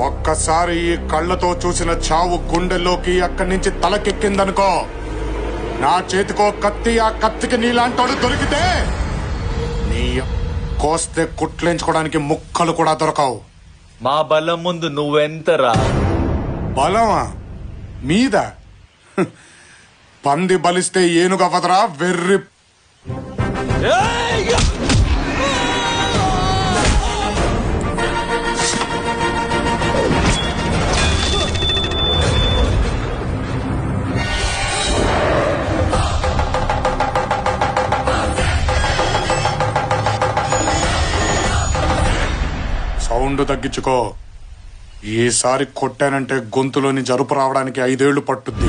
ఒక్కసారి ఈ కళ్ళతో చూసిన చావు గుండెల్లోకి అక్కడి నుంచి తలకెక్కిందనుకో, నా చేతికో కత్తి, ఆ కత్తికి నీలాంటోడు దొరికితే నీ కోస్తే కుట్లేంచుకోవడానికి ముక్కలు కూడా దొరకవు. మా బలం ముందు నువ్వెంతరా? బలమా మీద? పంది బలిస్తే ఏనుగవదరా వెర్రి. సౌండ్ తగ్గించుకో. ఈసారి కొట్టానంటే గొంతులోని జరుపు రావడానికి 5 ఏళ్లు పట్టుద్ది.